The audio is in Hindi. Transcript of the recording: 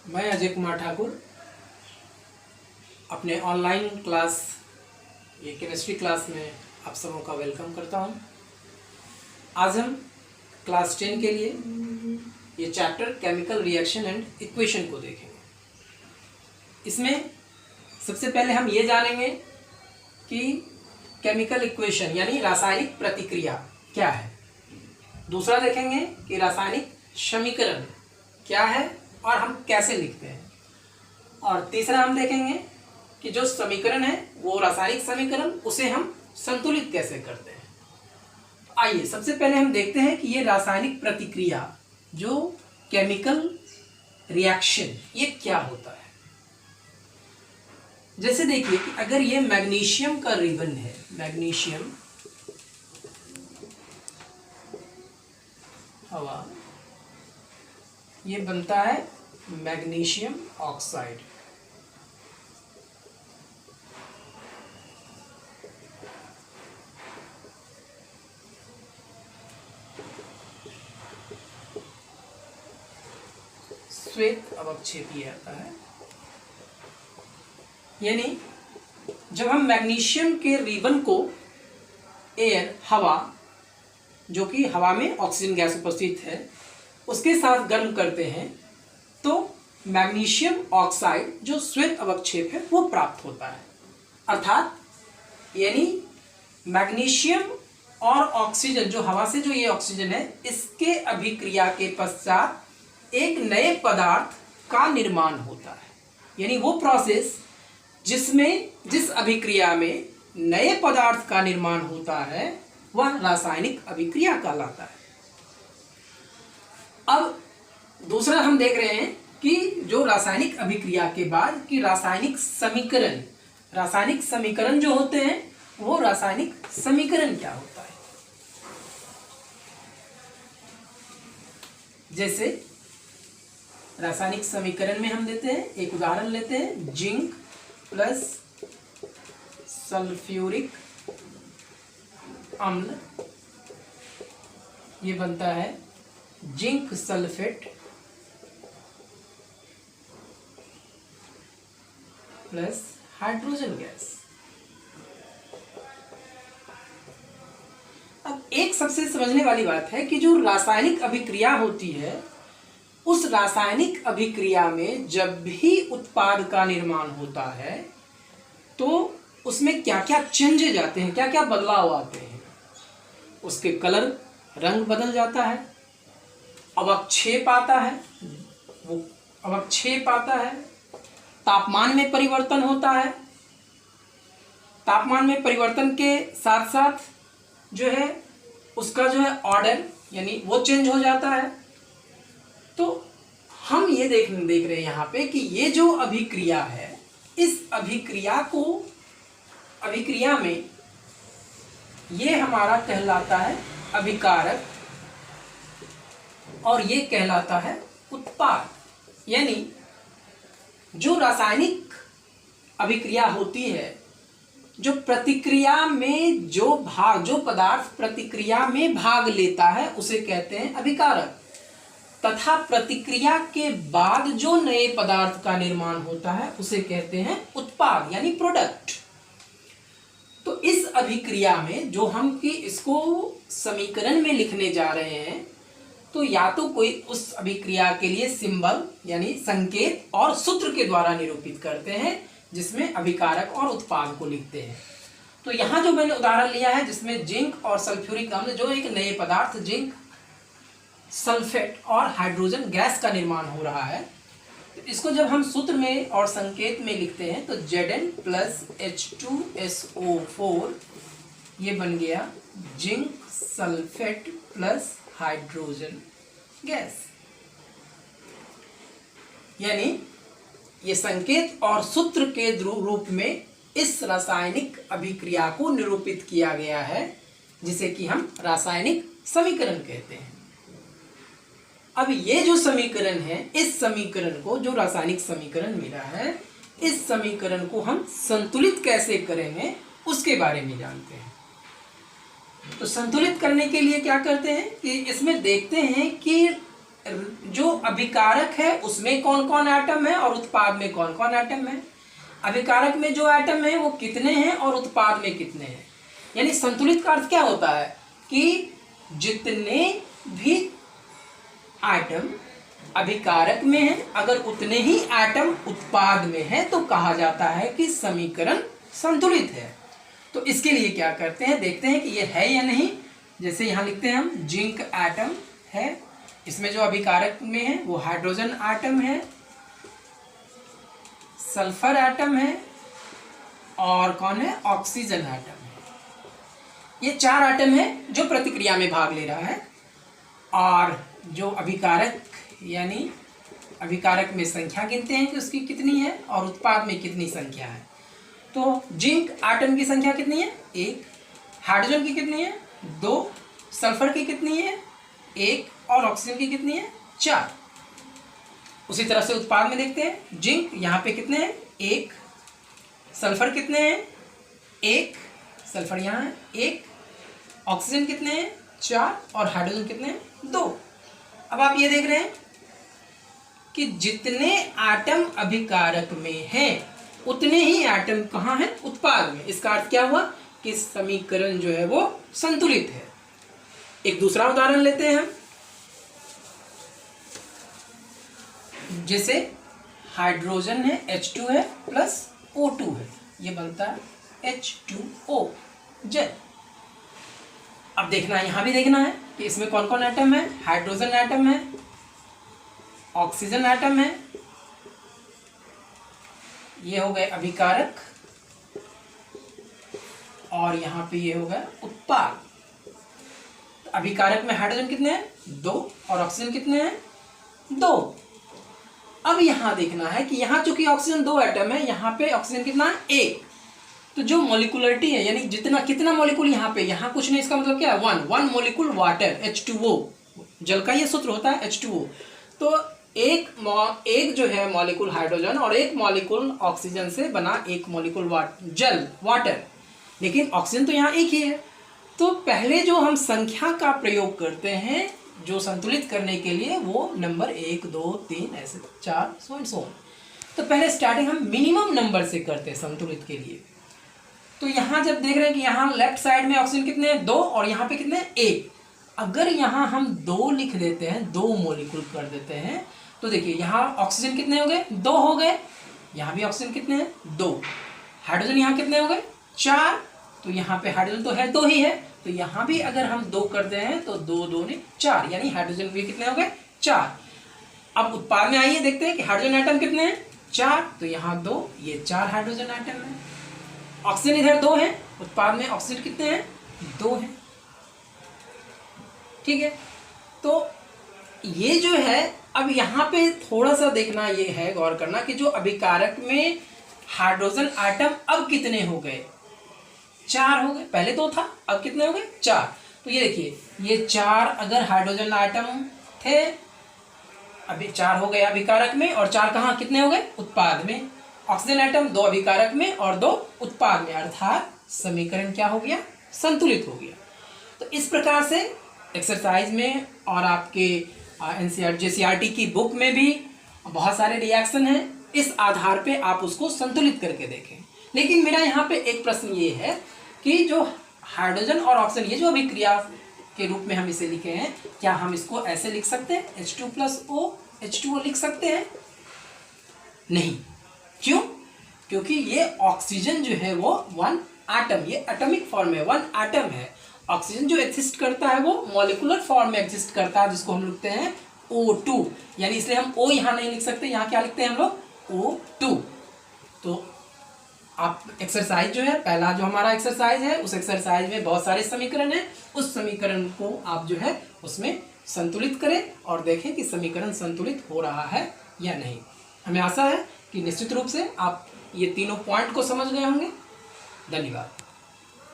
मैं अजय कुमार ठाकुर अपने ऑनलाइन क्लास ये केमिस्ट्री क्लास में आप सबों का वेलकम करता हूं। आज हम क्लास 10 के लिए ये chapter chemical reaction and equation को देखेंगे। इसमें सबसे पहले हम ये जानेंगे कि केमिकल इक्वेशन यानी रासायनिक प्रतिक्रिया क्या है। दूसरा देखेंगे कि रासायनिक समीकरण क्या है और हम कैसे लिखते हैं। और तीसरा हम देखेंगे कि जो समीकरण है वो रासायनिक समीकरण उसे हम संतुलित कैसे करते हैं। आइए सबसे पहले हम देखते हैं कि ये रासायनिक प्रतिक्रिया जो केमिकल रिएक्शन ये क्या होता है। जैसे देखिए कि अगर ये मैग्नीशियम का रिबन है, मैग्नीशियम हवा, ये बनता है मैग्नीशियम ऑक्साइड। श्वेत अवक्षेपी आता है। यानी जब हम मैग्नीशियम के रिबन को एयर हवा, जो कि हवा में ऑक्सीजन गैस उपस्थित है, उसके साथ गर्म करते हैं तो मैग्नीशियम ऑक्साइड जो श्वेत अवक्षेप है वो प्राप्त होता है। अर्थात यानी मैग्नीशियम और ऑक्सीजन जो हवा से जो ये ऑक्सीजन है इसके अभिक्रिया के पश्चात एक नए पदार्थ का निर्माण होता है। यानी वो प्रोसेस जिस अभिक्रिया में नए पदार्थ का निर्माण होता है वह रासायनिक अभिक्रिया कहलाता है। अब दूसरा हम देख रहे हैं कि जो रासायनिक अभिक्रिया के बाद कि रासायनिक समीकरण जो होते हैं वो रासायनिक समीकरण क्या होता है। जैसे रासायनिक समीकरण में हम देते हैं, एक उदाहरण लेते हैं, जिंक प्लस सल्फ्यूरिक अम्ल, ये बनता है zinc sulphate plus hydrogen gas. अब एक सबसे समझने वाली बात है कि जो रासायनिक अभिक्रिया होती है उस रासायनिक अभिक्रिया में जब भी उत्पाद का निर्माण होता है तो उसमें क्या क्या चेंजेज आते हैं, क्या क्या बदलाव आते हैं। उसके कलर, रंग बदल जाता है, अवक्षेप आता है, तापमान में परिवर्तन होता है। तापमान में परिवर्तन के साथ साथ जो है उसका जो है ऑर्डर यानी वो चेंज हो जाता है। तो हम ये देख रहे हैं यहाँ पे कि ये जो अभिक्रिया है इस अभिक्रिया में ये हमारा कहलाता है अभिकारक और ये कहलाता है उत्पाद। यानी जो रासायनिक अभिक्रिया होती है, जो प्रतिक्रिया में जो पदार्थ प्रतिक्रिया में भाग लेता है उसे कहते हैं अभिकारक, तथा प्रतिक्रिया के बाद जो नए पदार्थ का निर्माण होता है उसे कहते हैं उत्पाद यानी प्रोडक्ट। तो इस अभिक्रिया में जो हम कि इसको समीकरण में लिखने जा रहे हैं तो या तो कोई उस अभिक्रिया के लिए सिंबल यानी संकेत और सूत्र के द्वारा निरूपित करते हैं जिसमें अभिकारक और उत्पाद को लिखते हैं। तो यहाँ जो मैंने उदाहरण लिया है जिसमें जिंक और सल्फ्यूरिक अम्ल जो एक नए पदार्थ जिंक सल्फेट और हाइड्रोजन गैस का निर्माण हो रहा है, तो इसको जब हम सूत्र में और संकेत में लिखते हैं तो Zn प्लस H2SO4 ये बन गया zinc sulphate plus hydrogen gas. यानी ये संकेत और सूत्र के रूप में इस रासायनिक अभिक्रिया को निरूपित किया गया है जिसे कि हम रासायनिक समीकरण कहते हैं। अब ये जो समीकरण है, इस समीकरण को जो रासायनिक समीकरण मिला है, इस समीकरण को हम संतुलित कैसे करेंगे उसके बारे में जानते हैं। तो संतुलित करने के लिए क्या करते हैं कि इसमें देखते हैं कि जो अभिकारक है उसमें कौन कौन एटम है और उत्पाद में कौन कौन एटम है, अभिकारक में जो एटम है वो कितने हैं और उत्पाद में कितने हैं। यानी संतुलित का अर्थ क्या होता है कि जितने भी एटम अभिकारक में हैं अगर उतने ही एटम उत्पाद में है तो कहा जाता है कि समीकरण संतुलित है। तो इसके लिए क्या करते हैं, देखते हैं कि ये है या नहीं। जैसे यहाँ लिखते हैं हम जिंक एटम है, इसमें जो अभिकारक में है वो हाइड्रोजन एटम है, सल्फर एटम है और कौन है, ऑक्सीजन एटम है। ये 4 एटम है जो प्रतिक्रिया में भाग ले रहा है। और जो अभिकारक यानी अभिकारक में संख्या गिनते हैं कि उसकी कितनी है और उत्पाद में कितनी संख्या है। तो जिंक एटम की संख्या कितनी है, 1, हाइड्रोजन की कितनी है, 2, सल्फर की कितनी है, 1 और ऑक्सीजन की कितनी है, 4। उसी तरह से उत्पाद में देखते हैं, जिंक यहाँ पे कितने हैं, 1, सल्फर कितने हैं, 1, सल्फर यहाँ है 1, ऑक्सीजन कितने हैं, 4 और हाइड्रोजन कितने हैं, 2। अब आप ये देख रहे हैं कि जितने एटम अभिकारक में हैं उतने ही एटम कहाँ हैं, उत्पाद में। इसका अर्थ क्या हुआ कि समीकरण जो है वो संतुलित है। एक दूसरा उदाहरण लेते हैं हम, जैसे हाइड्रोजन है H2 है प्लस O2 है, ये बनता है H2O जल। अब देखना है, यहां भी देखना है कि इसमें कौन कौन एटम है, हाइड्रोजन एटम है, ऑक्सीजन एटम है, ये हो गए अभिकारक और यहाँ पे ये हो गया उत्पाद। अभिकारक में हाइड्रोजन कितने हैं, 2 और ऑक्सीजन कितने हैं, 2। अब यहाँ देखना है कि यहाँ चूंकि ऑक्सीजन 2 एटम है, यहाँ पे ऑक्सीजन कितना है, 1। तो जो मॉलिक्यूलरिटी है यानी जितना कितना मॉलिक्यूल यहाँ पे, यहाँ कुछ नहीं, इसका मतलब क्या है, 1 मॉलिक्यूल वाटर H2O, जल का ये सूत्र होता है H2O। तो एक जो है मॉलिक्यूल हाइड्रोजन और एक मॉलिक्यूल ऑक्सीजन से बना एक मॉलिक्यूल जल वाटर, लेकिन ऑक्सीजन तो यहाँ एक ही है। तो पहले जो हम संख्या का प्रयोग करते हैं जो संतुलित करने के लिए, वो नंबर 1 2 3 ऐसे 4 सो एंड सो। तो पहले स्टार्टिंग हम मिनिमम नंबर से करते हैं संतुलित के लिए। तो यहाँ जब देख रहे हैं कि यहाँ लेफ्ट साइड में ऑक्सीजन कितने हैं, 2 और यहाँ पे कितने हैं, 1। अगर यहाँ हम 2 लिख देते हैं, 2 मॉलिक्यूल कर देते हैं, तो देखिए यहाँ ऑक्सीजन कितने हो गए, 2 हो गए, यहाँ भी ऑक्सीजन कितने हैं, 2। हाइड्रोजन यहाँ कितने हो गए, 4। तो यहाँ पे हाइड्रोजन तो है 2 ही है, तो यहाँ भी अगर हम 2 करते हैं तो 2 2 ने 4, यानी हाइड्रोजन भी कितने हो गए, 4। अब उत्पाद में आइए, देखते हैं कि हाइड्रोजन एटम कितने हैं, 4। तो यहाँ 2, ये 4 हाइड्रोजन एटम है। ऑक्सीजन इधर 2 है, उत्पाद में ऑक्सीजन कितने हैं, 2 है। ठीक है, तो ये जो है, अब यहाँ पे थोड़ा सा देखना ये है, गौर करना कि जो अभिकारक में हाइड्रोजन एटम अब कितने हो गए, 4 हो गए। पहले 2 था, अब कितने हो गए, 4। तो ये देखिए, ये 4 अगर हाइड्रोजन एटम थे, अभी 4 हो गए अभिकारक में और 4 कहाँ कितने हो गए, उत्पाद में। ऑक्सीजन एटम 2 अभिकारक में और 2 उत्पाद में, अर्थात समीकरण क्या हो गया, संतुलित हो गया। तो इस प्रकार से एक्सरसाइज में और आपके NCERT की बुक में भी बहुत सारे रिएक्शन हैं, इस आधार पे आप उसको संतुलित करके देखें। लेकिन मेरा यहाँ पे एक प्रश्न ये है कि जो हाइड्रोजन और ऑक्सीजन, ये जो अभिक्रिया के रूप में हम इसे लिखे हैं, क्या हम इसको ऐसे लिख सकते हैं, H2+O H2O लिख सकते हैं? नहीं। क्यों? क्योंकि ये ऑक्सीजन जो है वो 1 एटम, ये एटॉमिक फॉर्म में 1 एटम है। ऑक्सीजन जो एग्जिस्ट करता है वो मॉलिक्यूलर फॉर्म में एग्जिस्ट करता है, जिसको हम लिखते हैं O2, यानी इसलिए हम O यहाँ नहीं लिख सकते, यहाँ क्या लिखते हैं हम लोग, O2। तो आप एक्सरसाइज जो है, पहला जो हमारा एक्सरसाइज है, उस एक्सरसाइज में बहुत सारे समीकरण हैं, उस समीकरण को आप जो है उसमें संतुलित करें और देखें कि समीकरण संतुलित हो रहा है या नहीं। हमें आशा है कि निश्चित रूप से आप ये तीनों पॉइंट को समझ गए होंगे। धन्यवाद।